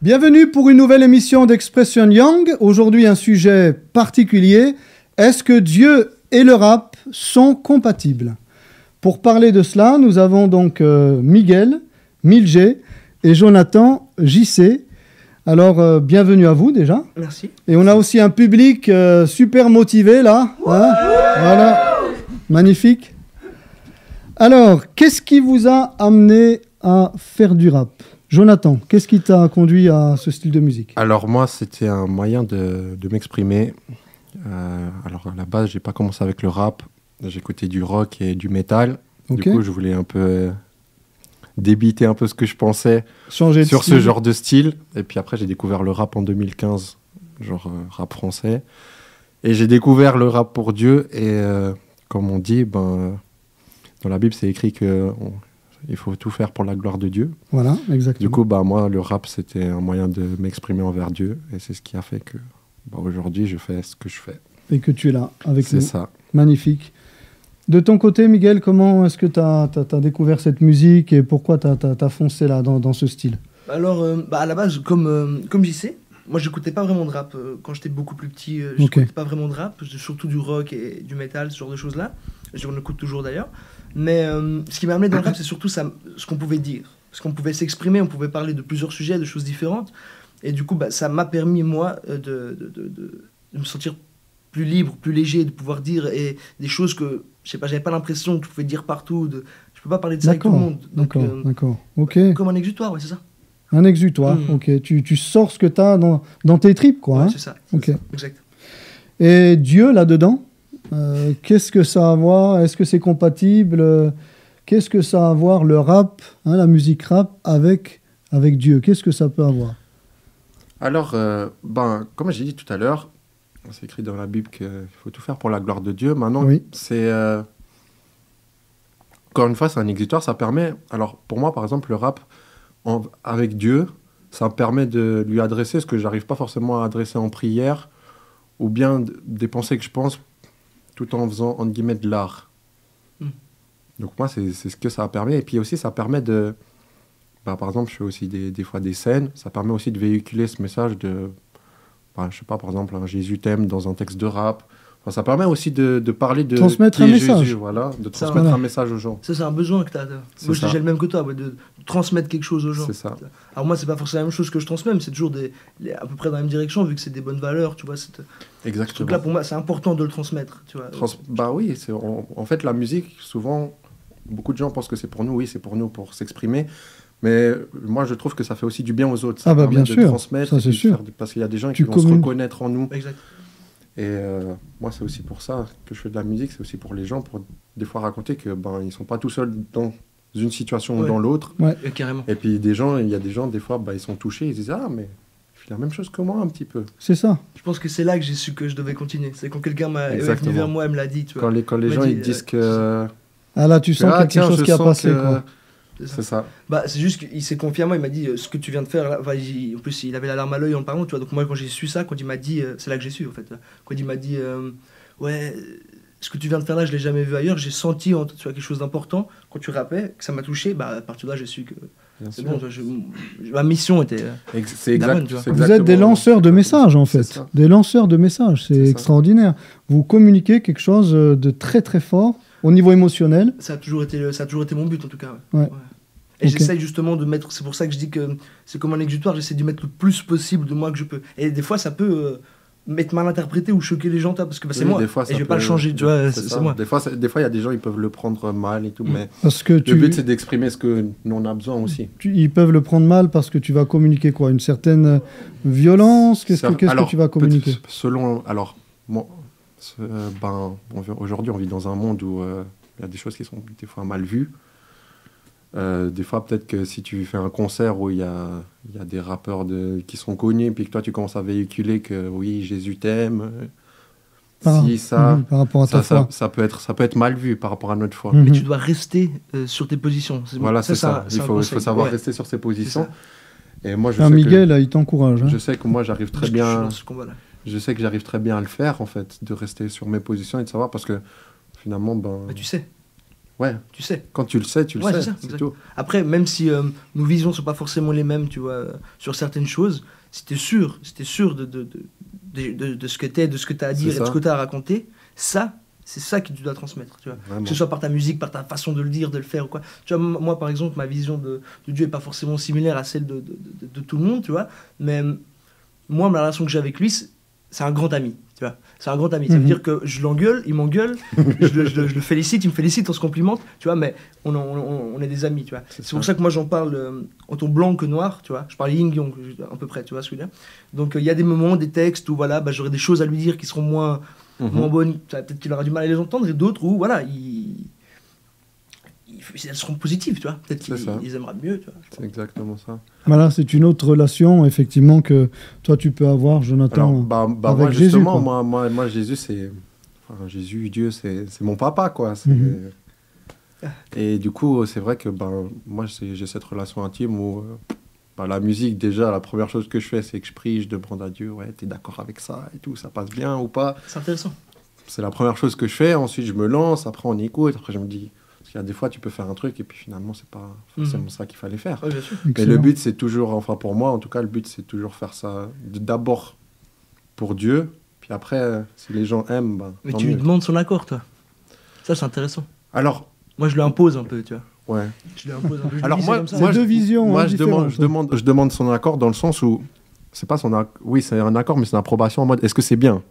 Bienvenue pour une nouvelle émission d'Expression Young. Aujourd'hui, un sujet particulier. Est-ce que Dieu et le rap sont compatibles? Pour parler de cela, nous avons donc Miguel, Milger et Jonathan, JC. Alors, bienvenue à vous déjà. Merci. Et on a aussi un public super motivé là. Hein, voilà, magnifique. Alors, qu'est-ce qui vous a amené à faire du rap? Jonathan, qu'est-ce qui t'a conduit à ce style de musique? Alors moi, c'était un moyen de m'exprimer. Alors à la base, j'ai pas commencé avec le rap. J'écoutais du rock et du métal. Ok. Du coup, je voulais un peu débiter un peu ce que je pensais Changer de sur style. ce genre de style. Et puis après, j'ai découvert le rap en 2015, genre rap français. Et j'ai découvert le rap pour Dieu. Et comme on dit, dans la Bible, c'est écrit que il faut tout faire pour la gloire de Dieu. Voilà, exactement. Du coup, moi, le rap, c'était un moyen de m'exprimer envers Dieu. Et c'est ce qui a fait que aujourd'hui, je fais ce que je fais. Et que tu es là avec nous. C'est ça. Magnifique. De ton côté, Miguel, comment est-ce que tu as découvert cette musique et pourquoi tu as foncé là dans ce style? Alors, à la base, comme j'y sais, moi, j'écoutais pas vraiment de rap. Quand j'étais beaucoup plus petit, j'écoutais pas vraiment de rap. Surtout du rock et du métal, ce genre de choses-là. J'en écoute toujours d'ailleurs. Mais ce qui m'a amené dans le rap, c'est surtout ça, ce qu'on pouvait dire. Parce qu'on pouvait s'exprimer, on pouvait parler de plusieurs sujets, de choses différentes. Et du coup, ça m'a permis, moi, de me sentir plus libre, plus léger, de pouvoir dire des choses que, je sais pas, j'avais pas l'impression que je pouvais dire partout. Je peux pas parler de ça avec tout le monde. Donc, D'accord. Ok. comme un exutoire, ouais, c'est ça. Un exutoire, ok. Tu sors ce que tu as dans tes tripes, quoi. Ouais, Hein, c'est ça. ok. Exact. Et Dieu, là-dedans, qu'est-ce que ça a à voir? Est-ce que c'est compatible? Qu'est-ce que ça a à voir, le rap, hein, la musique rap, avec Dieu? Qu'est-ce que ça peut avoir? Alors, comme j'ai dit tout à l'heure, c'est écrit dans la Bible qu'il faut tout faire pour la gloire de Dieu. Maintenant, Oui. c'est... encore une fois, c'est un exutoire. Ça permet... Alors, pour moi, par exemple, le rap, avec Dieu, ça me permet de lui adresser ce que j'arrive pas forcément à adresser en prière, ou bien des pensées que je pense, tout en faisant, entre guillemets, de l'art. Donc moi, c'est ce que ça permet. Et puis aussi, ça permet de... par exemple, je fais aussi des fois des scènes. Ça permet aussi de véhiculer ce message de... je sais pas, par exemple, un Jésus t'aime dans un texte de rap. Enfin, ça permet aussi de parler de... Transmettre qui un est message. Jésus, voilà, de transmettre un message aux gens. Ça, c'est un besoin que tu as. Moi, j'ai le même que toi, de transmettre quelque chose aux gens. C'est ça. Alors moi, c'est pas forcément la même chose que je transmets, mais c'est toujours à peu près dans la même direction, vu que c'est des bonnes valeurs, tu vois. Exactement. Ce truc-là, pour moi, c'est important de le transmettre, tu vois. Oui, en fait, la musique, souvent, beaucoup de gens pensent que c'est pour nous. Oui, c'est pour nous, pour s'exprimer. Mais moi, je trouve que ça fait aussi du bien aux autres. Ça bien sûr, transmettre, ça c'est sûr. parce qu'il y a des gens qui vont se reconnaître en nous. Exact. Et moi, c'est aussi pour ça que je fais de la musique. C'est aussi pour les gens, pour des fois raconter que ils sont pas tout seuls dans une situation ou dans l'autre. Ouais. Carrément. Et puis il y a des gens, des fois, ils sont touchés. Ils disent je fais la même chose que moi un petit peu. C'est ça. Je pense que c'est là que j'ai su que je devais continuer. C'est quand quelqu'un est venu vers moi et me l'a dit. Tu vois. Quand les gens ils disent que... Ah là, tu sens quelque chose qui a passé, quoi. C'est ça. C'est juste qu'il s'est confié à moi, il m'a dit ce que tu viens de faire là, en plus il avait la larme à l'œil en parlant, tu vois. Donc moi quand j'ai su ça, quand il m'a dit c'est là que j'ai su en fait. Quand il m'a dit ouais, ce que tu viens de faire là, je l'ai jamais vu ailleurs, j'ai senti tu vois, quelque chose d'important quand tu rappais, que ça m'a touché, à partir de là j'ai su que c'est bon, ma mission était c'est exact, bonne, tu vois. Vous êtes des lanceurs de messages en fait, des lanceurs de messages, c'est extraordinaire. Vous communiquez quelque chose de très très fort au niveau émotionnel. Ça a toujours été mon but en tout cas. Ouais. Et j'essaye justement de mettre, c'est pour ça que je dis que c'est comme un exutoire, j'essaie de mettre le plus possible de moi que je peux. Et des fois ça peut être mal interprété ou choquer les gens, parce que c'est moi, et je vais pas le changer, tu vois, c'est moi. Des fois il y a des gens, ils peuvent le prendre mal et tout, mais parce que le but c'est d'exprimer ce que nous on a besoin aussi. Ils peuvent le prendre mal parce que tu vas communiquer quoi? Une certaine violence? Qu'est-ce que tu vas communiquer? Aujourd'hui on vit dans un monde où il y a des choses qui sont des fois mal vues. Des fois, peut-être que si tu fais un concert où il y a des rappeurs qui sont connus, puis que toi, tu commences à véhiculer que oui, Jésus t'aime, par rapport à ta foi. Ça peut être mal vu par rapport à notre foi. Mais tu dois rester sur tes positions. Voilà, c'est ça. Il faut savoir rester sur ses positions. Et moi, Miguel, il t'encourage. Je sais que moi, j'arrive très bien... Je sais que j'arrive très bien à le faire, en fait, de rester sur mes positions et de savoir, parce que finalement... tu sais. Ouais. Tu sais. Quand tu le sais, tu le Ouais, sais. c'est ça, C'est tout. Après, même si nos visions sont pas forcément les mêmes, tu vois, sur certaines choses, si t'es sûr de ce que t'es, de ce que t'as à dire et de ce que t'as à raconter, ça, c'est ça que tu dois transmettre, tu vois. Vraiment. Que ce soit par ta musique, par ta façon de le dire, de le faire ou quoi. Tu vois, moi, par exemple, ma vision de Dieu est pas forcément similaire à celle de tout le monde, tu vois. Mais moi, ma relation que j'ai avec lui, c'est un grand ami, tu vois. C'est un grand ami. Ça veut dire que je l'engueule, il m'engueule, je le félicite, il me félicite, on se complimente, tu vois, mais on est des amis, tu vois. C'est pour ça que moi, j'en parle autant blanc que noir, tu vois. Je parle yin-yang, à peu près, tu vois, celui-là. Donc, il y a des moments, des textes où, voilà, j'aurai des choses à lui dire qui seront moins bonnes, peut-être qu'il aura du mal à les entendre, et d'autres où, voilà, elles seront positives, tu vois. Peut-être qu'il les aimera mieux, tu vois. C'est exactement ça. Voilà, c'est une autre relation, effectivement, que toi, tu peux avoir, Jonathan, Alors, avec moi, Jésus. justement, Quoi. moi, Jésus, c'est... Enfin, Jésus, Dieu, c'est mon papa, quoi. Et du coup, c'est vrai que moi, j'ai cette relation intime où la musique, déjà, la première chose que je fais, c'est que je prie, je demande à Dieu, ouais, t'es d'accord avec ça et tout, ça passe bien ou pas. C'est intéressant. C'est la première chose que je fais. Ensuite, je me lance, après, on écoute, après, je me dis... Parce qu'il y a des fois, tu peux faire un truc et puis finalement, c'est pas forcément ça qu'il fallait faire. Ouais, bien sûr. Mais le but, c'est toujours, enfin pour moi, en tout cas, le but, c'est toujours faire ça d'abord pour Dieu, puis après, si les gens aiment, Mais tu lui demandes son accord, toi. Ça, c'est intéressant. Alors, moi, je lui impose un peu, tu vois. Ouais. Je lui impose un peu. Alors moi, c'est deux visions. Moi, je demande son accord dans le sens où c'est pas son accord. Oui, c'est un accord, mais c'est une approbation en mode est-ce que c'est bien.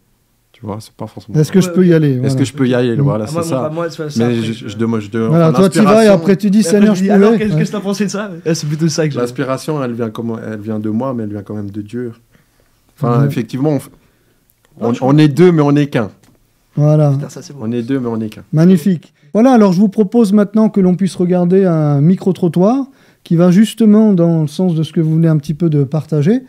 Tu vois, c'est pas forcément. Est-ce que je peux y aller? Est-ce que je peux y aller? Voilà, c'est ça. Mais je demande. Voilà, toi tu vas et après tu dis Seigneur, je peux. Alors, qu'est-ce que t'as pensé de ça? C'est plutôt ça que j'ai. L'inspiration, elle vient de moi, mais elle vient quand même de Dieu. Enfin, effectivement, on est deux, mais on n'est qu'un. Voilà. Putain, ça, c'est beau. On est deux, mais on n'est qu'un. Magnifique. Voilà, alors je vous propose maintenant que l'on puisse regarder un micro-trottoir qui va justement dans le sens de ce que vous venez un petit peu de partager.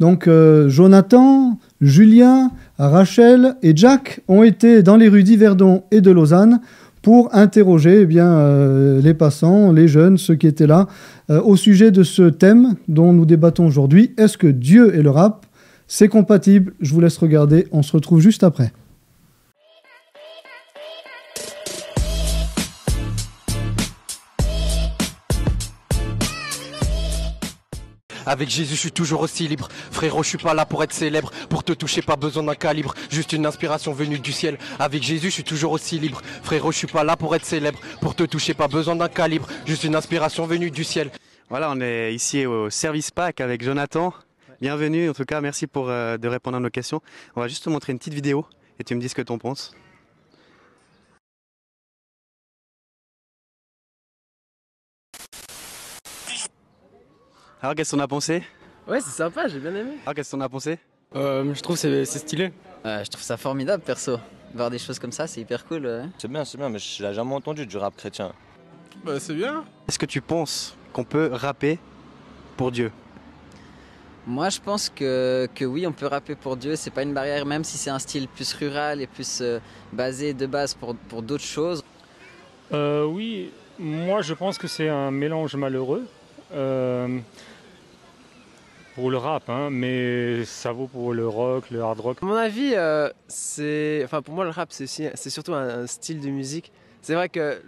Donc, Jonathan, Julien, Rachel et Jack ont été dans les rues d'Yverdon et de Lausanne pour interroger les passants, les jeunes, ceux qui étaient là, au sujet de ce thème dont nous débattons aujourd'hui. Est-ce que Dieu et le rap, c'est compatible? Je vous laisse regarder, on se retrouve juste après. Avec Jésus, je suis toujours aussi libre. Frérot, je suis pas là pour être célèbre. Pour te toucher, pas besoin d'un calibre. Juste une inspiration venue du ciel. Avec Jésus, je suis toujours aussi libre. Frérot, je suis pas là pour être célèbre. Pour te toucher, pas besoin d'un calibre. Juste une inspiration venue du ciel. Voilà, on est ici au Service Pack avec Jonathan. Bienvenue, en tout cas, merci de répondre à nos questions. On va juste te montrer une petite vidéo et tu me dis ce que tu en penses. Alors, qu'est-ce qu'on a pensé? Ouais, c'est sympa, j'ai bien aimé. Alors, qu'est-ce qu'on a pensé? Je trouve que c'est stylé. Je trouve ça formidable, perso. Voir des choses comme ça, c'est hyper cool. Ouais. C'est bien, mais je l'ai jamais entendu du rap chrétien. Bah, c'est bien. Est-ce que tu penses qu'on peut rapper pour Dieu? Moi, je pense que oui, on peut rapper pour Dieu. C'est pas une barrière, même si c'est un style plus rural et plus basé de base pour d'autres choses. Oui, moi, je pense que c'est un mélange malheureux. Pour le rap, hein, mais ça vaut pour le rock, le hard rock. À mon avis, pour moi, le rap, c'est surtout un style de musique. C'est vrai que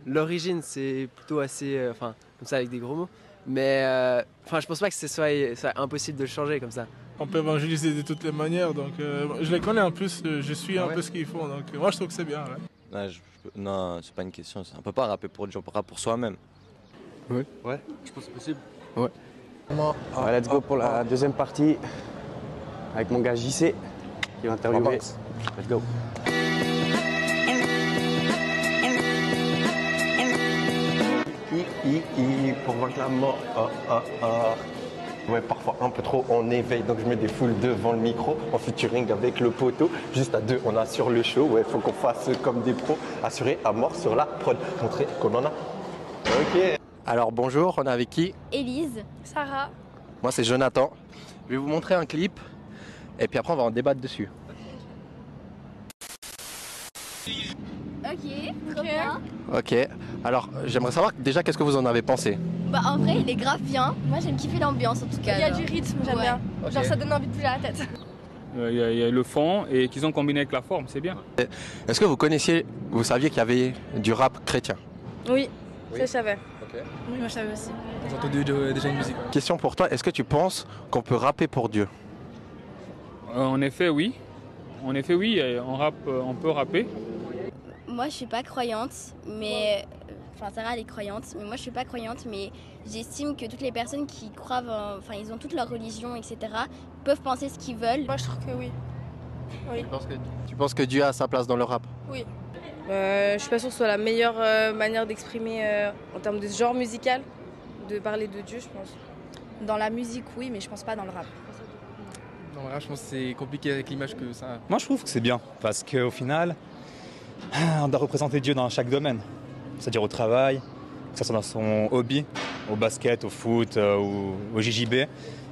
l'origine, c'est plutôt assez, comme ça, avec des gros mots. Mais je pense pas que ce soit impossible de le changer comme ça. On peut évangéliser de toutes les manières, donc je les connais en plus, je suis un peu ce qu'ils font, donc moi je trouve que c'est bien. Ouais. Ouais, non, c'est pas une question, on peut pas rapper pour Dieu, on peut rapper pour soi-même. Oui. Ouais, je pense que c'est possible. Ouais. Let's go pour la deuxième partie avec mon gars JC qui va interviewer. Let's go. Pour voir la mort. Ouais, parfois un peu trop en éveil, donc je me défoule devant le micro en featuring avec le poteau. Juste à deux, on assure le show. Ouais, faut qu'on fasse comme des pros, assurer à mort sur la prod, montrer qu'on en a. Ok. Alors bonjour, on est avec qui? Élise, Sarah. Moi c'est Jonathan. Je vais vous montrer un clip et puis après on va en débattre dessus. Ok, trop bien. Ok, alors j'aimerais savoir déjà qu'est-ce que vous en avez pensé? Bah en vrai il est grave bien. Moi j'aime kiffer l'ambiance en tout cas. Il y a du rythme, j'aime bien. Okay. Genre ça donne envie de bouger la tête. Il y a le fond et qu'ils ont combiné avec la forme, c'est bien. Est-ce que vous saviez qu'il y avait du rap chrétien? Oui, ça je savais. Ok. Oui, moi je savais aussi. J'ai entendu déjà une musique. Question pour toi, est-ce que tu penses qu'on peut rapper pour Dieu? En effet, oui. En effet, oui, on peut rapper. Moi, je suis pas croyante, mais... Enfin, Sarah, elle est croyante, mais moi, je suis pas croyante, mais j'estime que toutes les personnes qui croient... Enfin, ils ont toute leur religion, etc., peuvent penser ce qu'ils veulent. Moi, je trouve que oui. Oui. Tu penses que Dieu a sa place dans le rap? Oui. Je suis pas sûre que ce soit la meilleure manière d'exprimer en termes de genre musical, de parler de Dieu, je pense. Dans la musique, oui, mais je pense pas dans le rap. Dans le rap, je pense que c'est compliqué avec l'image que ça a. Moi, je trouve que c'est bien, parce qu'au final, on doit représenter Dieu dans chaque domaine. C'est-à-dire au travail, que ce soit dans son hobby, au basket, au foot, au JJB.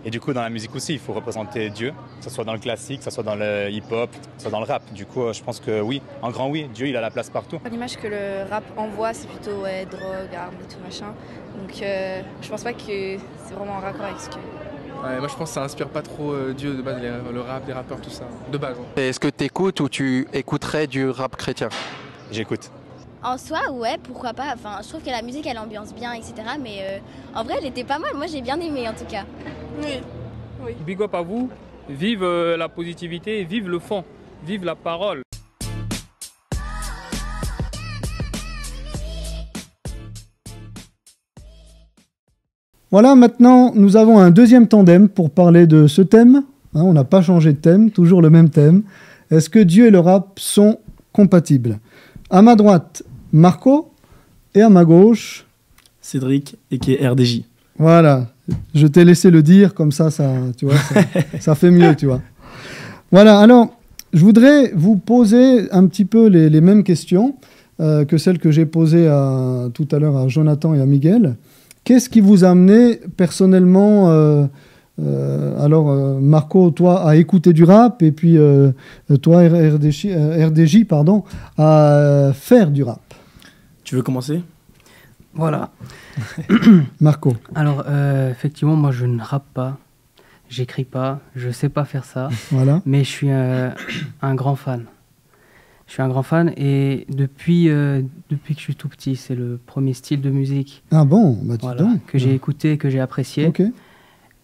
Et du coup, dans la musique aussi, il faut représenter Dieu, que ce soit dans le classique, que ce soit dans le hip-hop, que ce soit dans le rap. Du coup, je pense que oui, en grand oui, Dieu, il a la place partout. L'image que le rap envoie, c'est plutôt drogue, armes et tout machin. Donc, je pense pas que c'est vraiment en raccord avec ce que... Ouais, moi je pense que ça inspire pas trop Dieu de base, le rap, les rappeurs, tout ça, de base. Hein. Est-ce que tu écoutes ou tu écouterais du rap chrétien? J'écoute. En soi, ouais, pourquoi pas. Enfin, je trouve que la musique, elle ambiance bien, etc., mais en vrai, elle était pas mal. Moi, j'ai bien aimé, en tout cas. Oui. Big up à vous, vive la positivité, vive le fond, vive la parole. Voilà, maintenant, nous avons un deuxième tandem pour parler de ce thème. Hein, on n'a pas changé de thème, toujours le même thème. Est-ce que Dieu et le rap sont compatibles? À ma droite, Marco, et à ma gauche... Cédric, et qui est RDJ. Voilà, je t'ai laissé le dire, comme ça, tu vois, ça fait mieux, tu vois. Voilà, alors, je voudrais vous poser un petit peu les mêmes questions que celles que j'ai posées tout à l'heure à Jonathan et à Miguel. Qu'est-ce qui vous a amené personnellement, Marco, toi, à écouter du rap, et puis toi, RDJ, pardon, à faire du rap? Tu veux commencer? Voilà. Marco. Alors, effectivement, moi, je ne rappe pas, j'écris pas, je sais pas faire ça. Voilà. Mais je suis un grand fan. Je suis un grand fan et depuis que je suis tout petit, c'est le premier style de musique que j'ai écouté, que j'ai apprécié. Okay.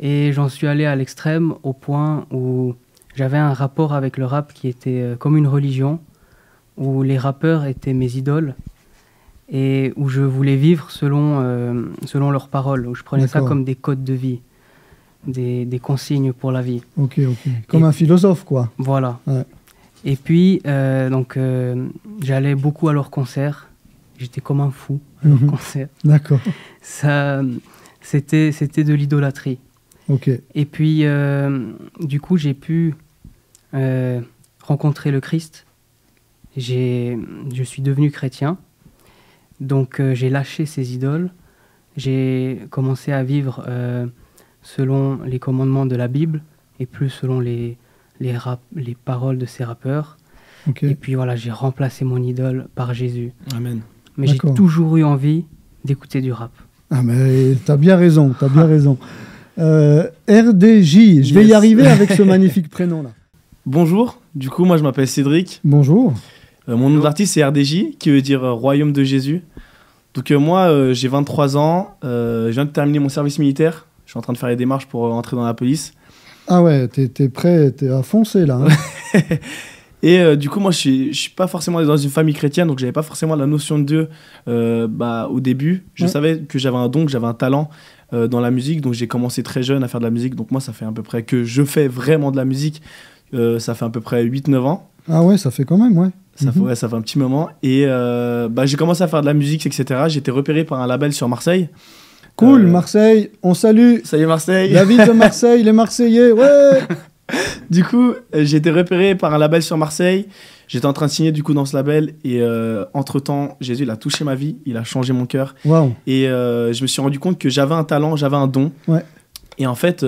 Et j'en suis allé à l'extrême au point où j'avais un rapport avec le rap qui était comme une religion, où les rappeurs étaient mes idoles et où je voulais vivre selon leurs paroles, où je prenais ça comme des codes de vie, des consignes pour la vie. Ok. Comme un philosophe, quoi. Voilà. Ouais. Et puis, j'allais beaucoup à leurs concerts. J'étais comme un fou à leurs concerts. D'accord. C'était de l'idolâtrie. Ok. Et puis, du coup, j'ai pu rencontrer le Christ. Je suis devenu chrétien. Donc, j'ai lâché ces idoles. J'ai commencé à vivre selon les commandements de la Bible et plus selon les paroles de ces rappeurs. Okay. Et puis voilà, j'ai remplacé mon idole par Jésus. Amen. Mais j'ai toujours eu envie d'écouter du rap. Ah mais t'as bien raison, RDJ, je vais y arriver avec ce magnifique prénom-là. Bonjour, du coup moi je m'appelle Cédric. Bonjour. Mon nom d'artiste c'est RDJ, qui veut dire Royaume de Jésus. Donc moi j'ai 23 ans, je viens de terminer mon service militaire. Je suis en train de faire les démarches pour entrer dans la police. Ah ouais, t'es prêt, t'es à foncer là. Hein. Et du coup, moi, je suis pas forcément dans une famille chrétienne, donc j'avais pas forcément la notion de Dieu au début. Je savais que j'avais un don, que j'avais un talent dans la musique, donc j'ai commencé très jeune à faire de la musique. Donc moi, ça fait à peu près que je fais vraiment de la musique, ça fait à peu près 8-9 ans. Ah ouais, ça fait quand même, ouais. Ça fait un petit moment. Et j'ai commencé à faire de la musique, etc. J'ai été repéré par un label sur Marseille. Cool, Marseille, on salue. Salut Marseille. La ville de Marseille, les Marseillais, ouais. Du coup, j'ai été repéré par un label sur Marseille. J'étais en train de signer du coup dans ce label et entre-temps, Jésus il a touché ma vie, il a changé mon cœur. Wow. Et je me suis rendu compte que j'avais un talent, j'avais un don. Ouais. Et en fait,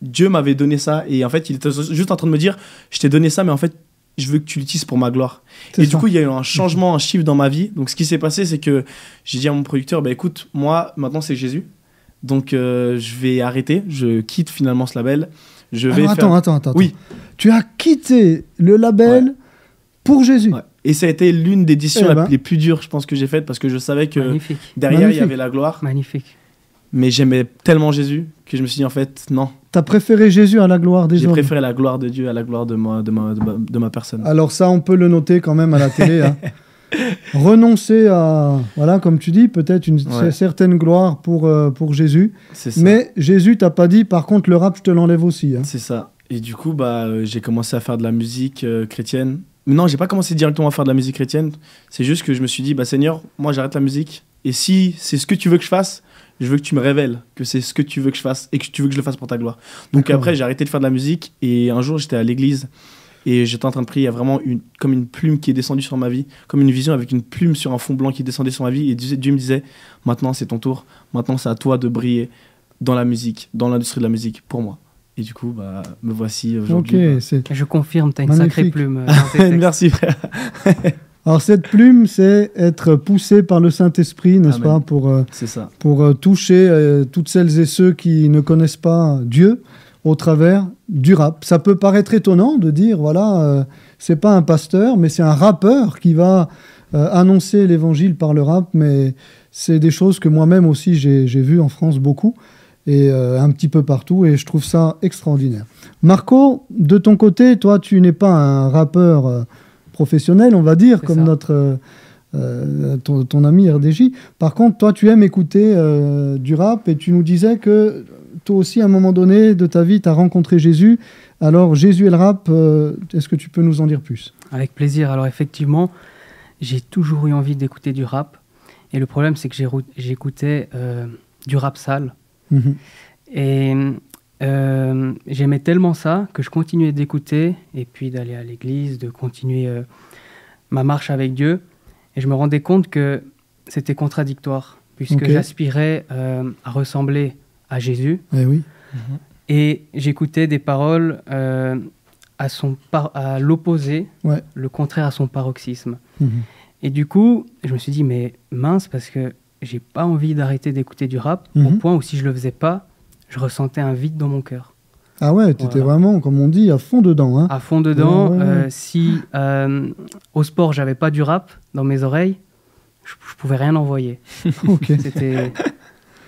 Dieu m'avait donné ça. Et en fait, il était juste en train de me dire, je t'ai donné ça, mais en fait, je veux que tu l'utilises pour ma gloire. Et du coup, il y a eu un changement, un shift dans ma vie. Donc, ce qui s'est passé, c'est que j'ai dit à mon producteur, écoute, moi, maintenant, c'est Jésus. Donc, je vais arrêter. Je quitte finalement ce label. Attends. Oui. Tu as quitté le label pour Jésus. Ouais. Et ça a été l'une des décisions les plus dures, je pense, que j'ai faites, parce que je savais que derrière, il y avait la gloire. Magnifique. Mais j'aimais tellement Jésus que je me suis dit, en fait, non. T'as préféré Jésus à la gloire des hommes? J'ai préféré la gloire de Dieu à la gloire de ma personne. Alors ça, on peut le noter quand même à la télé. Hein. Renoncer à, voilà, comme tu dis, peut-être une certaine gloire pour Jésus. Mais Jésus t'a pas dit, par contre, le rap, je te l'enlève aussi. Hein. C'est ça. Et du coup, j'ai commencé à faire de la musique chrétienne. Mais non, j'ai pas commencé directement à faire de la musique chrétienne. C'est juste que je me suis dit, Seigneur, moi, j'arrête la musique. Et si c'est ce que tu veux que je fasse, je veux que tu me révèles que c'est ce que tu veux que je fasse et que tu veux que je le fasse pour ta gloire. Donc après, j'ai arrêté de faire de la musique. Et un jour, j'étais à l'église et j'étais en train de prier. Il y a vraiment comme une plume qui est descendue sur ma vie, comme une vision avec une plume sur un fond blanc qui descendait sur ma vie. Et Dieu me disait, maintenant, c'est ton tour. Maintenant, c'est à toi de briller dans la musique, dans l'industrie de la musique, pour moi. Et du coup, me voici aujourd'hui. Je confirme, tu as une sacrée plume. Merci, frère. Alors, cette plume, c'est être poussé par le Saint-Esprit, n'est-ce pas, pour toucher toutes celles et ceux qui ne connaissent pas Dieu au travers du rap. Ça peut paraître étonnant de dire, voilà, c'est pas un pasteur, mais c'est un rappeur qui va annoncer l'évangile par le rap, mais c'est des choses que moi-même aussi j'ai vues en France beaucoup. Et un petit peu partout, et je trouve ça extraordinaire. Marco, de ton côté, toi, tu n'es pas un rappeur professionnel, on va dire, comme ton ami RDJ. Par contre, toi, tu aimes écouter du rap, et tu nous disais que toi aussi, à un moment donné de ta vie, tu as rencontré Jésus. Alors, Jésus et le rap, est-ce que tu peux nous en dire plus? Avec plaisir. Alors, effectivement, j'ai toujours eu envie d'écouter du rap, et le problème, c'est que j'écoutais du rap sale. Et j'aimais tellement ça que je continuais d'écouter et puis d'aller à l'église, de continuer ma marche avec Dieu. Et je me rendais compte que c'était contradictoire puisque j'aspirais à ressembler à Jésus. Eh oui. Et j'écoutais des paroles à l'opposé, le contraire à son paroxysme. Et du coup, je me suis dit, mais mince, parce que j'ai pas envie d'arrêter d'écouter du rap, au point où si je le faisais pas, je ressentais un vide dans mon cœur. Ah ouais, t'étais vraiment, comme on dit, à fond dedans. Hein. À fond dedans. Si au sport, j'avais pas du rap dans mes oreilles, je pouvais rien envoyer.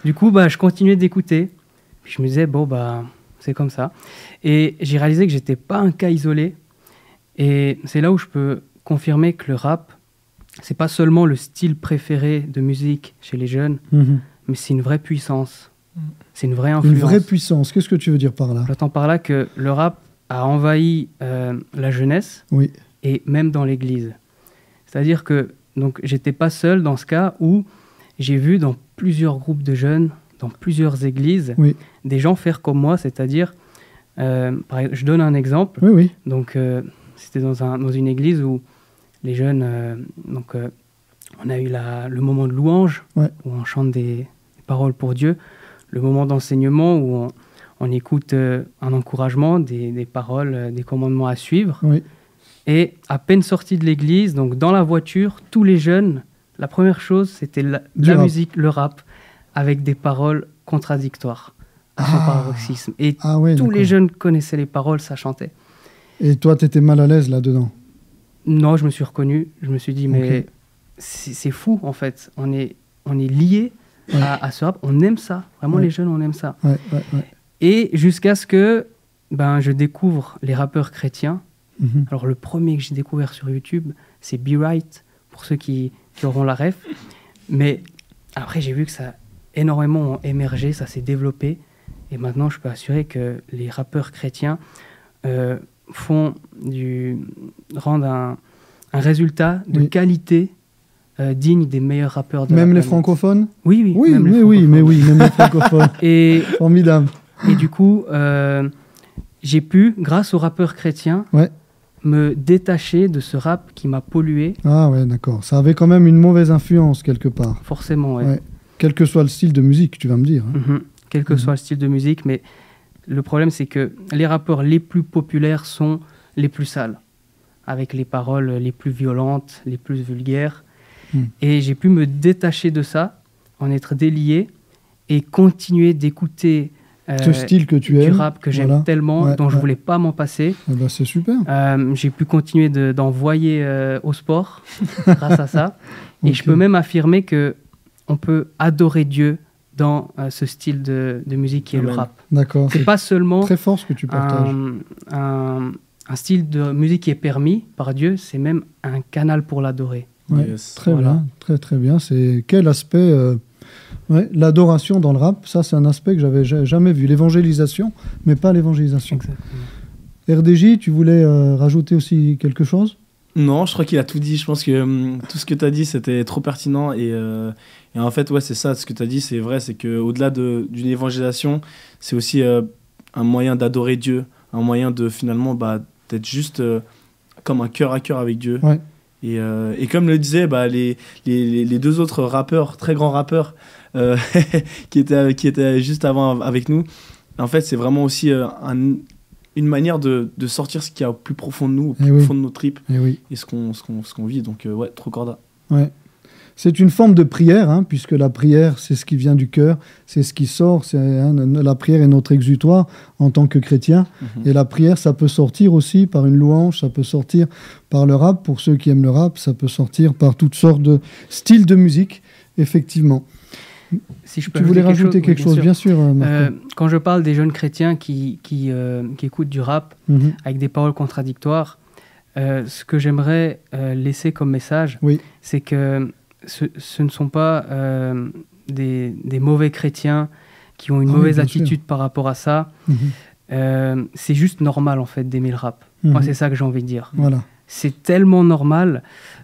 Du coup, je continuais d'écouter. Puis je me disais, c'est comme ça. Et j'ai réalisé que j'étais pas un cas isolé. Et c'est là où je peux confirmer que le rap, c'est pas seulement le style préféré de musique chez les jeunes, mais c'est une vraie puissance. C'est une vraie influence. Une vraie puissance, qu'est-ce que tu veux dire par là? J'entends par là que le rap a envahi la jeunesse et même dans l'église. C'est-à-dire que j'étais pas seul dans ce cas où j'ai vu dans plusieurs groupes de jeunes, dans plusieurs églises, des gens faire comme moi, c'est-à-dire, je donne un exemple. Donc, c'était dans une église où les jeunes, on a eu le moment de louange, où on chante des paroles pour Dieu, le moment d'enseignement où on écoute un encouragement, des paroles, des commandements à suivre. Et à peine sortis de l'église, donc dans la voiture, tous les jeunes, la première chose, c'était la musique, le rap, avec des paroles contradictoires à son paroxysme. Et tous les jeunes connaissaient les paroles, ça chantait. Et toi, tu étais mal à l'aise là-dedans? Non, je me suis reconnu. Je me suis dit, mais c'est fou, en fait. On est liés à ce rap. On aime ça. Vraiment, les jeunes, on aime ça. Et jusqu'à ce que je découvre les rappeurs chrétiens. Alors, le premier que j'ai découvert sur YouTube, c'est Be Right, pour ceux qui auront la ref. Mais après, j'ai vu que ça a énormément émergé, ça s'est développé. Et maintenant, je peux assurer que les rappeurs chrétiens rendent un résultat de qualité digne des meilleurs rappeurs de la planète. Même les francophones? Oui, même les francophones. Et, formidable. Et du coup, j'ai pu, grâce aux rappeurs chrétiens, me détacher de ce rap qui m'a pollué. Ah ouais, d'accord. Ça avait quand même une mauvaise influence quelque part. Forcément, Quel que soit le style de musique, tu vas me dire. Quel que soit le style de musique, mais le problème, c'est que les rappeurs les plus populaires sont les plus sales, avec les paroles les plus violentes, les plus vulgaires. Et j'ai pu me détacher de ça, en être délié, et continuer d'écouter Ce style que tu aimes. Du rap que j'aime tellement, dont je voulais pas m'en passer. C'est super. J'ai pu continuer d'envoyer au sport grâce à ça. Et je peux même affirmer qu'on peut adorer Dieu dans ce style de musique qui est le rap. D'accord. C'est pas seulement très fort ce que tu partages. Un style de musique qui est permis par Dieu, c'est même un canal pour l'adorer. Très bien, très bien. C'est quel aspect l'adoration dans le rap, ça c'est un aspect que j'avais jamais vu. L'évangélisation, mais pas l'évangélisation. RDJ, tu voulais rajouter aussi quelque chose? Non, je crois qu'il a tout dit. Je pense que tout ce que tu as dit, c'était trop pertinent. Et en fait, c'est ça, ce que tu as dit, c'est vrai. C'est qu'au-delà d'une évangélisation, c'est aussi un moyen d'adorer Dieu, un moyen de finalement d'être juste comme un cœur à cœur avec Dieu. Ouais. Et comme le disaient les deux autres rappeurs, très grands rappeurs, qui étaient juste avant avec nous, en fait, c'est vraiment aussi une manière de sortir ce qu'il y a au plus profond de nous, au plus profond de nos tripes, et ce qu'on vit. Donc, trop corda. Ouais. C'est une forme de prière, puisque la prière, c'est ce qui vient du cœur, c'est ce qui sort. La prière est notre exutoire en tant que chrétien. Et la prière, ça peut sortir aussi par une louange, ça peut sortir par le rap. Pour ceux qui aiment le rap, ça peut sortir par toutes sortes de styles de musique, effectivement. Si je peux tu voulais rajouter quelque chose, bien sûr. Quand je parle des jeunes chrétiens qui écoutent du rap avec des paroles contradictoires, ce que j'aimerais laisser comme message, c'est que ce ne sont pas des mauvais chrétiens qui ont une mauvaise attitude par rapport à ça. C'est juste normal, en fait, d'aimer le rap. Moi, c'est ça que j'ai envie de dire. Voilà. C'est tellement normal.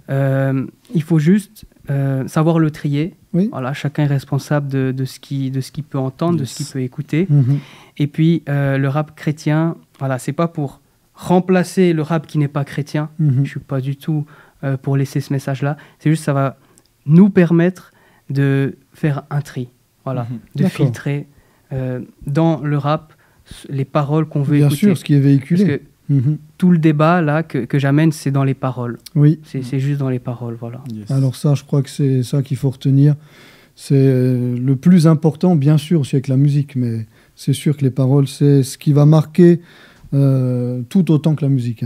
Il faut juste savoir le trier. Voilà, chacun est responsable de ce qu'il peut entendre, de ce qu'il peut écouter. Et puis, le rap chrétien, voilà, c'est pas pour remplacer le rap qui n'est pas chrétien. Je suis pas du tout pour laisser ce message-là. C'est juste ça va nous permettre de faire un tri, voilà, de filtrer dans le rap les paroles qu'on veut écouter. Bien sûr, ce qui est véhiculé. Parce que tout le débat là que j'amène, c'est dans les paroles. Oui. C'est juste dans les paroles, voilà. Yes. Alors ça, je crois que c'est ça qu'il faut retenir. C'est le plus important, bien sûr, aussi avec la musique, mais c'est sûr que les paroles, c'est ce qui va marquer tout autant que la musique.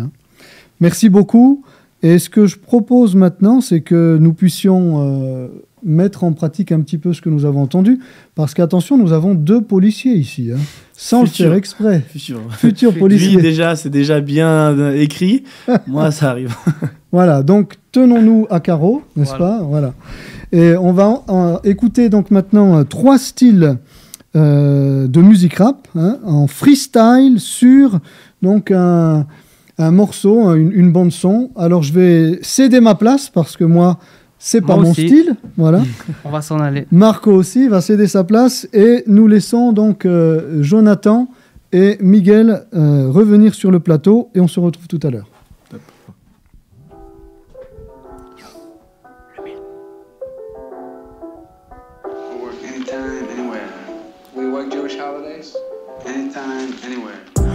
Merci beaucoup. Et ce que je propose maintenant, c'est que nous puissions mettre en pratique un petit peu ce que nous avons entendu. Parce qu'attention, nous avons 2 policiers ici, sans le faire exprès. Futur policier. Lui, c'est déjà bien écrit. Moi, ça arrive. Voilà, donc tenons-nous à carreau, n'est-ce pas? Voilà. Et on va écouter donc maintenant 3 styles de musique rap, en freestyle sur donc un morceau, une bande son. Alors je vais céder ma place parce que moi c'est pas mon style, voilà. On va s'en aller. Marco aussi va céder sa place et nous laissons donc Jonathan et Miguel revenir sur le plateau et on se retrouve tout à l'heure.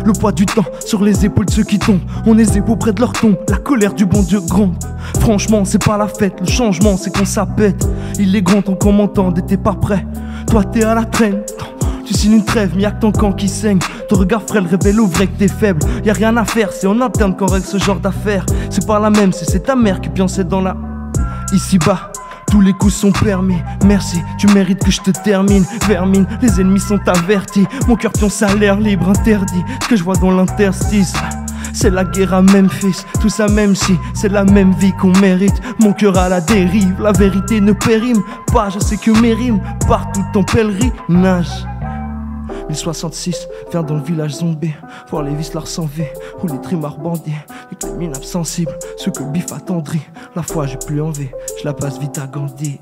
Le poids du temps sur les épaules de ceux qui tombent. On est épaules près de leur tombe. La colère du bon Dieu gronde. Franchement, c'est pas la fête. Le changement, c'est qu'on s'appête. Il est grand ton commentant, t'es pas prêt. Toi, t'es à la traîne. Tu signes une trêve, mais y'a que ton camp qui saigne. Ton regard frêle révèle au vrai que t'es faible. Y'a rien à faire, c'est en interne qu'on règle ce genre d'affaires. C'est pas la même, c'est ta mère qui pionçait dans la... Ici-bas, tous les coups sont permis. Merci, tu mérites que je te termine. Vermine, les ennemis sont avertis. Mon cœur pionce à l'air libre, interdit. Ce que je vois dans l'interstice, c'est la guerre à Memphis. Tout ça même si c'est la même vie qu'on mérite. Mon cœur à la dérive, la vérité ne périme pas. Je sais que mes rimes partout en pèlerinage. 1066, viens dans le village zombie. Voir les vislards sans vie, ou les trimards bandits. Les minables sensibles, ceux que le bif attendrit. La foi j'ai plus envie, je la passe vite à Gandhi.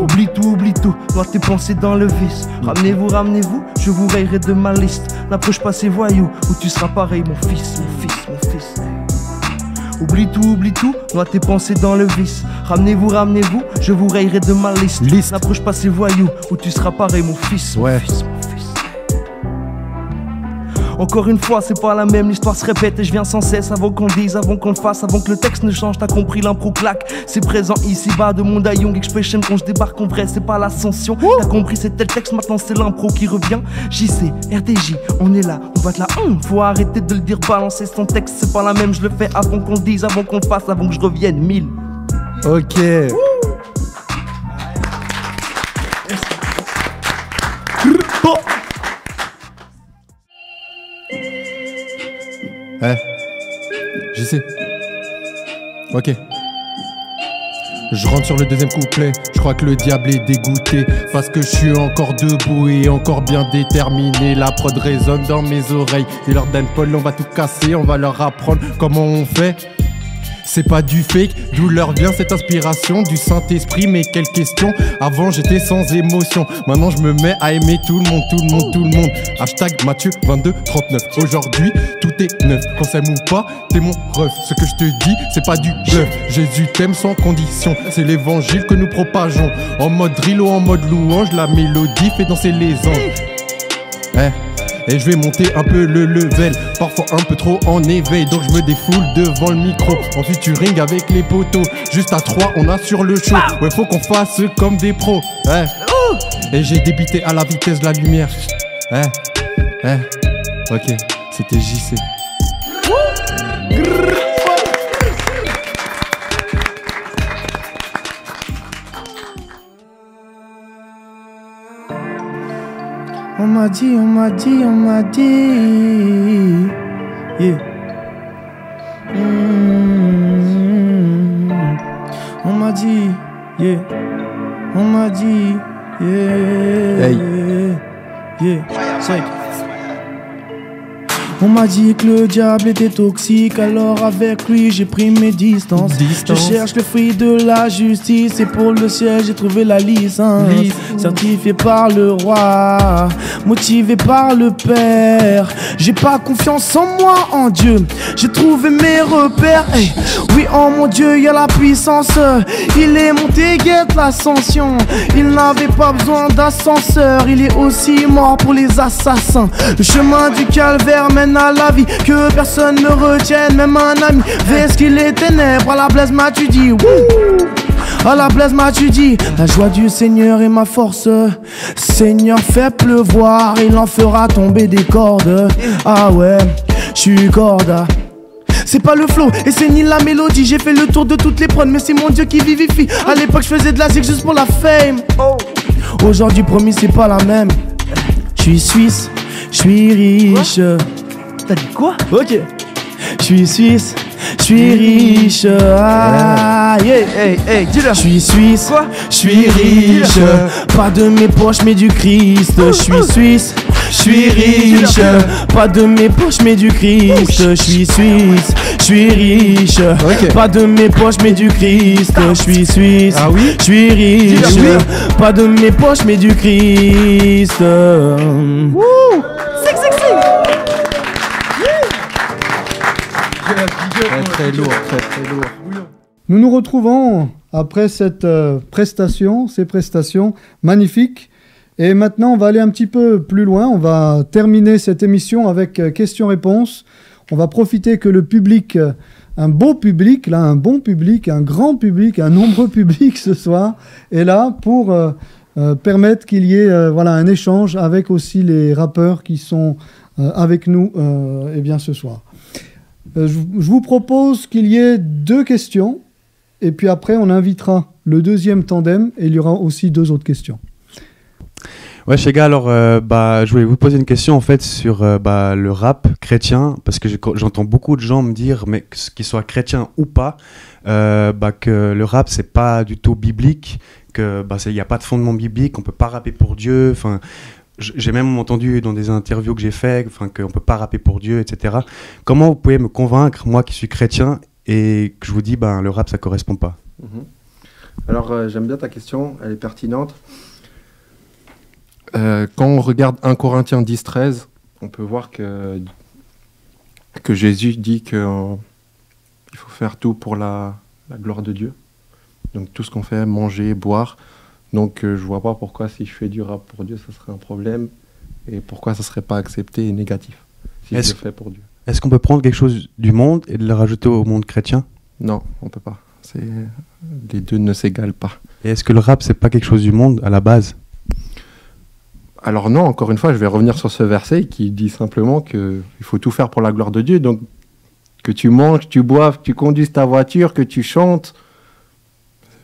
Oublie tout, noie tes pensées dans le vice. Ramenez-vous, je vous rayerai de ma liste. N'approche pas ces voyous, ou tu seras pareil mon fils. Oublie tout, noie tes pensées dans le vice. Ramenez-vous, je vous rayerai de ma liste. N'approche pas ces voyous, ou tu seras pareil mon fils. Encore une fois, c'est pas la même, l'histoire se répète et je viens sans cesse avant qu'on dise, avant qu'on le fasse, avant que le texte ne change. T'as compris, l'impro claque, c'est présent ici-bas. De monde à Young Expression, quand je débarque en vrai, c'est pas l'ascension. T'as compris, c'était le texte, maintenant c'est l'impro qui revient. JC, RDJ, on est là, on va te la faut arrêter de le dire, balancer son texte, c'est pas la même. Je le fais avant qu'on le dise, avant qu'on le fasse, avant que je revienne. 1000. Ok. Je sais. Ok. Je rentre sur le deuxième couplet, je crois que le diable est dégoûté parce que je suis encore debout et encore bien déterminé. La prod résonne dans mes oreilles et leur donne Paul, on va tout casser, on va leur apprendre comment on fait. C'est pas du fake, d'où leur vient cette inspiration du Saint-Esprit, mais quelle question. Avant j'étais sans émotion, maintenant je me mets à aimer tout le monde, tout le monde, tout le monde. Hashtag Matthieu 2239. Aujourd'hui tout est neuf, qu'on s'aime ou pas, t'es mon ref. Ce que je te dis, c'est pas du bluff. Jésus t'aime sans condition, c'est l'évangile que nous propageons. En mode drill ou en mode louange, la mélodie fait danser les anges. Et je vais monter un peu le level, parfois un peu trop en éveil, donc je me défoule devant le micro, en featuring avec les potos. Juste à 3 on assure le show, ouais faut qu'on fasse comme des pros. Et j'ai débité à la vitesse de la lumière. Ok, c'était JC. On m'a dit, yeah. On m'a dit, yeah. On m'a dit, yeah. Hey. Yeah. Check. On m'a dit que le diable était toxique, alors avec lui j'ai pris mes distances. Je cherche le fruit de la justice et pour le ciel j'ai trouvé la licence. Certifié par le roi, motivé par le Père. J'ai pas confiance en moi, en Dieu, j'ai trouvé mes repères. Hey. Oui, en mon Dieu, y a la puissance. Il est monté, guette l'ascension. Il n'avait pas besoin d'ascenseur. Il est aussi mort pour les assassins. Le chemin du calvaire mène à la vie, que personne ne retienne, même un ami. Vers qu'il est ténèbres, à la Blaise Mathieu dit. À la Blaise Mathieu dit, la joie du Seigneur est ma force. Seigneur fait pleuvoir, il en fera tomber des cordes. Ah ouais, je suis corda. C'est pas le flow et c'est ni la mélodie. J'ai fait le tour de toutes les prods, mais c'est mon Dieu qui vivifie. À l'époque je faisais de la zig juste pour la fame. Aujourd'hui promis c'est pas la même. Je suis suisse, je suis riche. T'as dit quoi? Ok. Je suis suisse, je suis riche. Ah, yeah. Hey, dis-le. Je suis suisse, je suis riche. Pas de mes poches mais du Christ. Je suis suisse, je suis riche. Pas de mes poches mais du Christ. Je suis suisse, je suis riche. Pas de mes poches mais du Christ. Je suis suisse, je suis riche. Pas de mes poches mais du Christ. Très lourd, très lourd. Nous nous retrouvons après cette ces prestations magnifiques. Et maintenant, on va aller un petit peu plus loin. On va terminer cette émission avec questions-réponses. On va profiter que le public, un beau public, là, un bon public, un grand public, un nombreux public ce soir, est là pour permettre qu'il y ait un échange avec aussi les rappeurs qui sont avec nous ce soir. Je vous propose qu'il y ait 2 questions et puis après on invitera le deuxième tandem et il y aura aussi 2 autres questions. Ouais, Chega, alors je voulais vous poser une question en fait sur le rap chrétien, parce que j'entends beaucoup de gens me dire, mais qu'ils soient chrétiens ou pas, que le rap c'est pas du tout biblique, que il n'y a pas de fondement biblique, on peut pas rapper pour Dieu, enfin. J'ai même entendu dans des interviews que j'ai fait qu'on ne peut pas rapper pour Dieu, etc. Comment vous pouvez me convaincre, moi qui suis chrétien, et que je vous dis le rap ça ne correspond pas? Alors j'aime bien ta question, elle est pertinente. Quand on regarde 1 Corinthiens 10-13, on peut voir que Jésus dit qu'il faut faire tout pour la gloire de Dieu. Donc tout ce qu'on fait, manger, boire. Donc je vois pas pourquoi si je fais du rap pour Dieu, ça serait un problème et pourquoi ça serait pas accepté et négatif. si je le fais pour Dieu. Est-ce qu'on peut prendre quelque chose du monde et de le rajouter au monde chrétien? Non, on peut pas. Les deux ne s'égalent pas. Et est-ce que le rap, c'est pas quelque chose du monde à la base? Alors non, encore une fois, je vais revenir sur ce verset qui dit simplement qu'il faut tout faire pour la gloire de Dieu. Donc, que tu manges, tu boives, que tu conduises ta voiture, que tu chantes.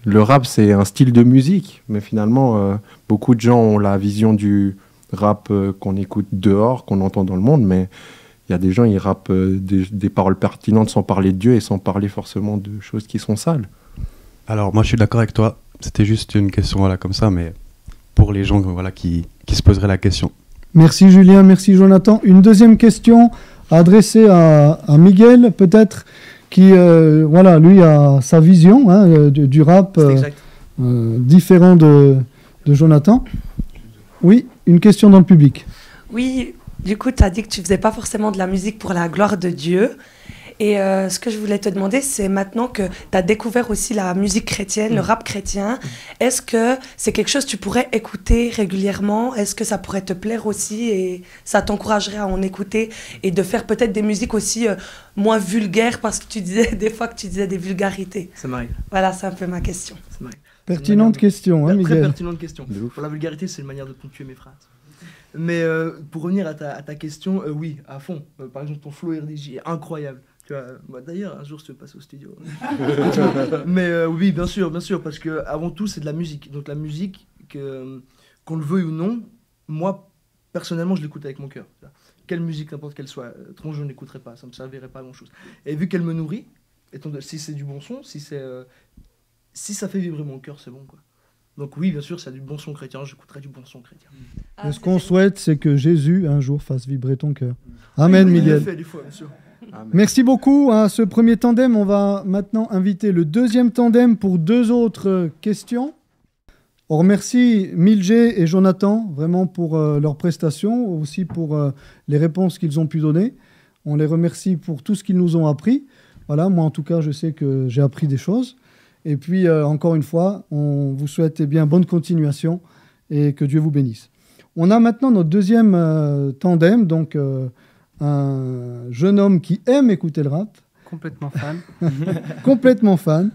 Le rap, c'est un style de musique. Mais finalement, beaucoup de gens ont la vision du rap qu'on écoute dehors, qu'on entend dans le monde. Mais il y a des gens, ils rappent des paroles pertinentes sans parler de Dieu et sans parler forcément de choses qui sont sales. Alors, moi, je suis d'accord avec toi. C'était juste une question, voilà, comme ça, mais pour les gens voilà, qui se poseraient la question. Merci Julien, merci Jonathan. Une deuxième question adressée à Miguel, peut-être, qui, voilà, lui a sa vision du rap différent de Jonathan. Oui, une question dans le public. Oui, du coup, tu as dit que tu faisais pas forcément de la musique pour la gloire de Dieu. Et ce que je voulais te demander, c'est maintenant que tu as découvert aussi la musique chrétienne, le rap chrétien, est-ce que c'est quelque chose que tu pourrais écouter régulièrement? Est-ce que ça pourrait te plaire aussi et ça t'encouragerait à en écouter et de faire peut-être des musiques aussi moins vulgaires parce que tu disais des fois que tu disais des vulgarités? Ça m'arrive. Voilà, c'est un peu ma question. Pertinente question, hein, Miguel. Très pertinente question. Pour la vulgarité, c'est une manière de ponctuer mes phrases. Mais pour revenir à ta question, oui, à fond. Par exemple, ton flow RDJ est incroyable. D'ailleurs, un jour, si tu veux passer au studio. Mais oui, bien sûr, parce que avant tout, c'est de la musique. Donc la musique, qu'on le veuille ou non, moi, personnellement, je l'écoute avec mon cœur. Quelle musique, n'importe quelle soit, autrement, je n'écouterais pas, ça ne me servirait pas à grand-chose. Et vu qu'elle me nourrit, si c'est du bon son, si ça fait vibrer mon cœur, c'est bon, quoi. Donc oui, bien sûr, c'est du bon son chrétien, j'écouterai du bon son chrétien. Et ce qu'on souhaite, c'est que Jésus, un jour, fasse vibrer ton cœur. Amen, oui, Miguel. Fait, des fois, bien sûr. Amen. Merci beaucoup à ce premier tandem. On va maintenant inviter le deuxième tandem pour deux autres questions. On remercie Milgé et Jonathan vraiment pour leurs prestations, aussi pour les réponses qu'ils ont pu donner. On les remercie pour tout ce qu'ils nous ont appris. Voilà, moi en tout cas, je sais que j'ai appris des choses. Et puis, encore une fois, on vous souhaite bonne continuation et que Dieu vous bénisse. On a maintenant notre deuxième tandem, donc un jeune homme qui aime écouter le rap. Complètement fan. Complètement fan.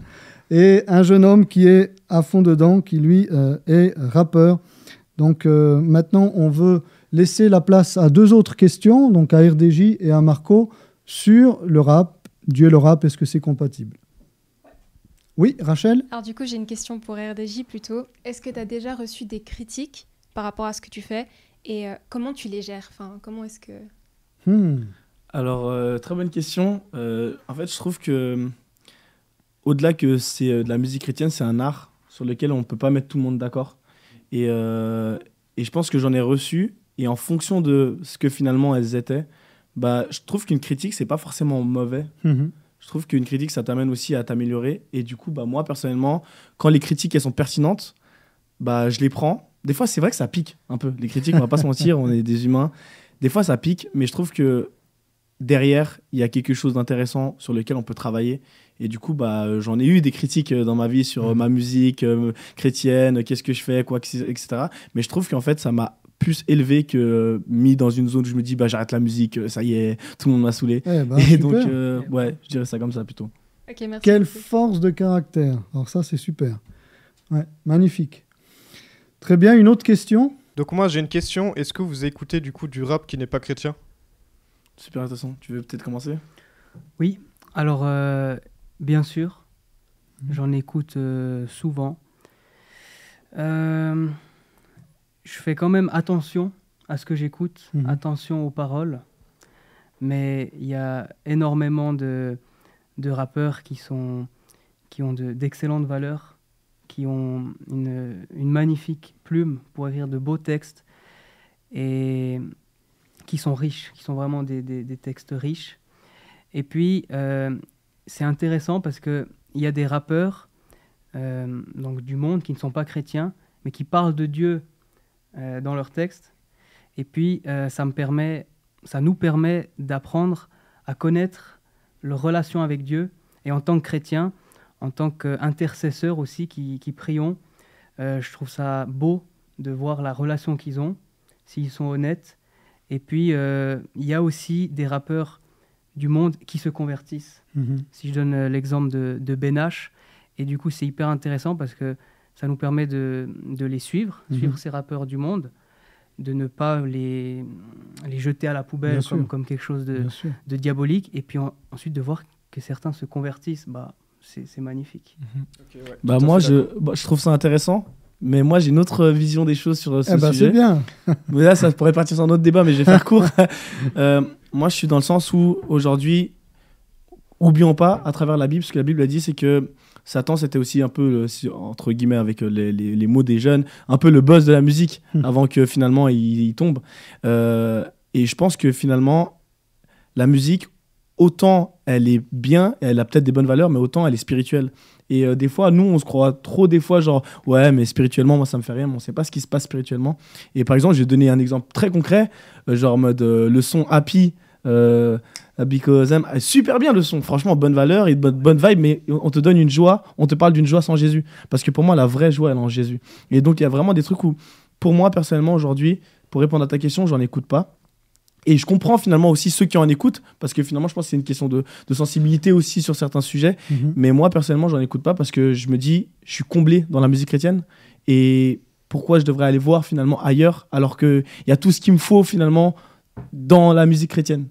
Et un jeune homme qui est à fond dedans, qui lui est rappeur. Donc maintenant, on veut laisser la place à deux autres questions, donc à RDJ et à Marco, sur le rap. Dieu et le rap, est-ce que c'est compatible? Oui, Rachel? Alors du coup, j'ai une question pour RDJ plutôt. Est-ce que tu as déjà reçu des critiques par rapport à ce que tu fais et comment tu les gères? Enfin, comment est-ce que... Alors, très bonne question. En fait, je trouve que au-delà que c'est de la musique chrétienne, c'est un art sur lequel on ne peut pas mettre tout le monde d'accord. Et je pense que j'en ai reçu. Et en fonction de ce que finalement elles étaient, je trouve qu'une critique, c'est pas forcément mauvais. Je trouve qu'une critique, ça t'amène aussi à t'améliorer. Et du coup, moi, personnellement, quand les critiques, elles sont pertinentes, je les prends. Des fois, c'est vrai que ça pique un peu. Les critiques, on va pas se mentir, on est des humains. Des fois, ça pique, mais je trouve que derrière, il y a quelque chose d'intéressant sur lequel on peut travailler. Et du coup, j'en ai eu des critiques dans ma vie sur ma musique chrétienne, qu'est-ce que je fais, quoi, etc. Mais je trouve qu'en fait, ça m'a plus élevé que mis dans une zone où je me dis j'arrête la musique, ça y est, tout le monde m'a saoulé. Et donc ouais, je dirais ça comme ça plutôt. Okay, merci. Quelle force de caractère. Alors ça, c'est super. Ouais, magnifique. Très bien, une autre question. Donc moi j'ai une question, est-ce que vous écoutez du coup du rap qui n'est pas chrétien? Super intéressant, tu veux peut-être commencer? Oui, alors bien sûr, j'en écoute souvent. Je fais quand même attention à ce que j'écoute, attention aux paroles, mais il y a énormément de rappeurs qui ont d'excellentes valeurs, qui ont une magnifique plume pour écrire de beaux textes et qui sont riches, qui sont vraiment des textes riches. Et puis, c'est intéressant parce qu'il y a des rappeurs donc du monde qui ne sont pas chrétiens, mais qui parlent de Dieu dans leurs textes. Et puis, ça nous permet d'apprendre à connaître leur relation avec Dieu. Et en tant que chrétien, en tant qu'intercesseur aussi qui prions, je trouve ça beau de voir la relation qu'ils ont, s'ils sont honnêtes. Et puis, il y a aussi des rappeurs du monde qui se convertissent. Si je donne l'exemple de Ben H, et du coup, c'est hyper intéressant parce que ça nous permet de les suivre ces rappeurs du monde, de ne pas les jeter à la poubelle comme quelque chose de diabolique, et puis ensuite de voir que certains se convertissent, c'est magnifique. Bah moi, je trouve ça intéressant. Mais moi, j'ai une autre vision des choses sur ce sujet. C'est bien. Mais là, ça pourrait partir sur un autre débat, mais je vais faire court. Moi, je suis dans le sens où, aujourd'hui, oublions pas, à travers la Bible, ce que la Bible a dit, c'est que Satan, c'était aussi un peu, entre guillemets, avec les mots des jeunes, un peu le boss de la musique, avant que finalement, il tombe. Et je pense que finalement, la musique, autant elle est bien, elle a peut-être des bonnes valeurs, mais autant elle est spirituelle. Et des fois, nous, on se croit trop, des fois, genre, ouais, mais spirituellement, moi, ça me fait rien, mais on sait pas ce qui se passe spirituellement. Et par exemple, je vais donner un exemple très concret, genre en mode le son Happy, Because I'm, super bien le son, franchement, bonne valeur et bonne vibe, mais on te donne une joie, on te parle d'une joie sans Jésus. Parce que pour moi, la vraie joie, elle est en Jésus. Et donc, il y a vraiment des trucs où, pour moi, personnellement, aujourd'hui, pour répondre à ta question, j'en écoute pas. Et je comprends finalement aussi ceux qui en écoutent, parce que finalement, je pense que c'est une question de sensibilité aussi sur certains sujets. Mais moi, personnellement, j'en écoute pas parce que je me dis, je suis comblé dans la musique chrétienne. Et pourquoi je devrais aller voir finalement ailleurs, alors qu'il y a tout ce qu'il me faut finalement dans la musique chrétienne.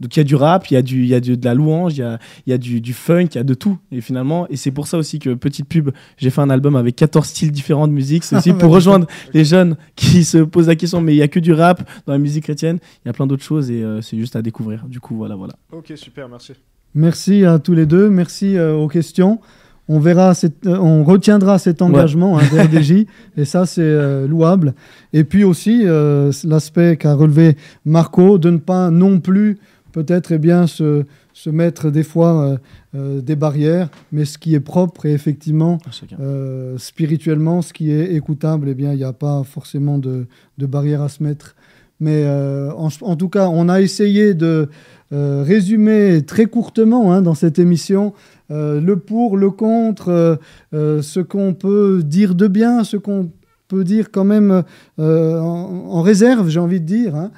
Donc il y a du rap, il y a de la louange, il y a du funk, il y a de tout. Et finalement, et c'est pour ça aussi que, petite pub, j'ai fait un album avec 14 styles différents de musique. C'est aussi pour rejoindre les jeunes qui se posent la question, mais il n'y a que du rap dans la musique chrétienne. Il y a plein d'autres choses et c'est juste à découvrir. Du coup, voilà. Ok, super, merci. Merci à tous les deux, merci aux questions. On retiendra cet engagement d'RDJ, et ça c'est louable. Et puis aussi l'aspect qu'a relevé Marco, de ne pas non plus peut-être se mettre des fois des barrières, mais ce qui est propre et effectivement spirituellement, ce qui est écoutable, eh bien il n'y a pas forcément de barrière à se mettre. Mais en tout cas, on a essayé de résumer très courtement dans cette émission le pour, le contre, ce qu'on peut dire de bien, ce qu'on peut dire quand même en réserve, j'ai envie de dire.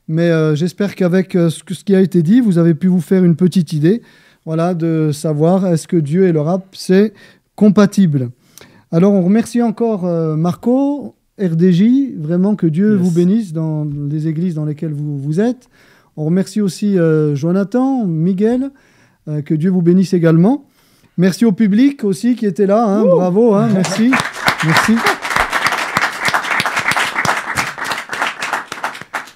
Mais j'espère qu'avec ce qui a été dit, vous avez pu vous faire une petite idée, de savoir est-ce que Dieu et le rap, c'est compatible. Alors, on remercie encore Marco, RDJ, vraiment que Dieu vous bénisse dans les églises dans lesquelles vous êtes. On remercie aussi Jonathan, Miguel, que Dieu vous bénisse également. Merci au public aussi qui était là, bravo, merci.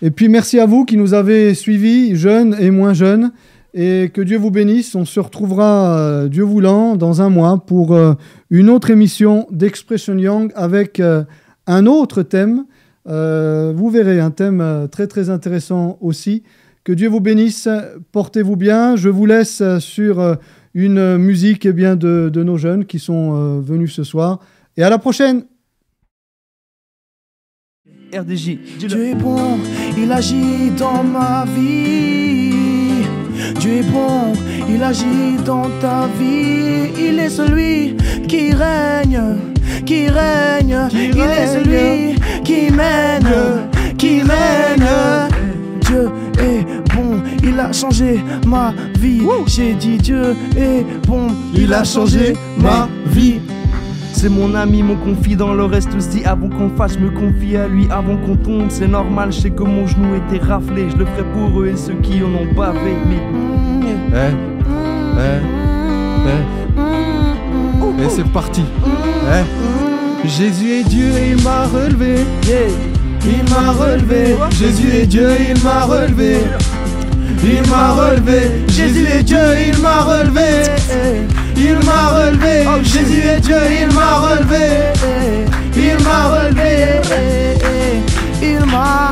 Et puis merci à vous qui nous avez suivis, jeunes et moins jeunes, et que Dieu vous bénisse. On se retrouvera, Dieu voulant, dans un mois pour une autre émission d'Expression Young avec un autre thème. Vous verrez, un thème très très intéressant aussi. Que Dieu vous bénisse, portez-vous bien. Je vous laisse sur une musique de nos jeunes qui sont venus ce soir. Et à la prochaine. RDJ. Dieu est bon, il agit dans ma vie. Dieu est bon, il agit dans ta vie. Il est celui qui règne. Il est celui qui mène. Dieu est bon, il a changé ma vie. J'ai dit Dieu est bon, il a changé ma vie. C'est mon ami, mon confident, le reste aussi. Avant qu'on fasse, je me confie à lui. Avant qu'on tombe, c'est normal, je sais que mon genou était raflé. Je le ferai pour eux et ceux qui en ont bavé. Et c'est parti. Jésus est Dieu et il m'a relevé. Il m'a relevé. Jésus est Dieu, il m'a relevé. Il m'a relevé. Jésus est Dieu, il m'a relevé. Il m'a relevé. Jésus est Dieu, il m'a relevé. Il m'a relevé. Il m'a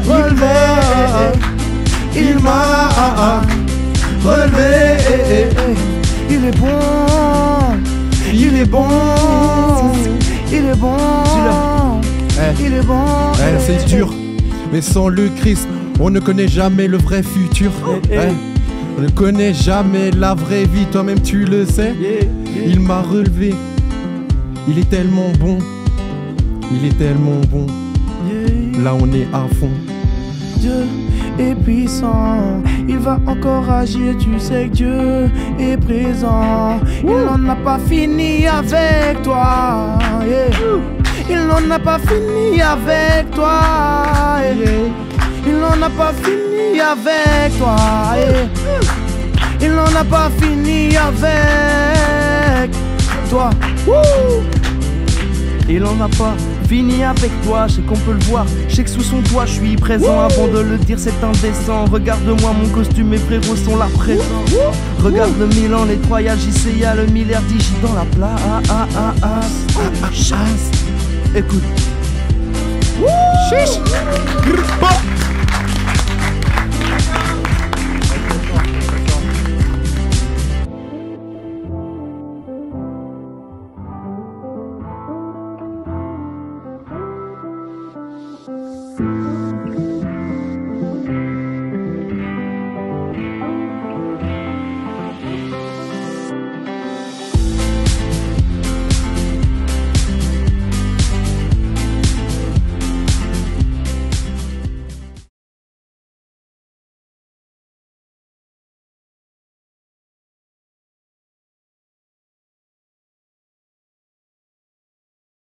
relevé. Il m'a relevé. Il est bon. Il est bon. Il est bon. Il est bon. C'est dur, mais sans le Christ, on ne connaît jamais le vrai futur. On ne connaît jamais la vraie vie, toi-même tu le sais. Il m'a relevé. Il est tellement bon. Il est tellement bon. Là on est à fond. Dieu est puissant, il va encore agir, tu sais que Dieu est présent. Il n'en a pas fini avec toi, yeah. Il n'en a pas fini avec toi, yeah. Il n'en a pas fini avec toi, yeah. Il n'en a pas fini avec toi. Il n'en a pas fini avec toi, je sais qu'on peut le voir, je sais que sous son toit je suis présent. Avant de le dire c'est indécent, regarde-moi mon costume, mes frérots sont là présents. Regarde le Milan, les Troyes, JC, y'a le milliard digi dans la place. Chasse, écoute. Chiche.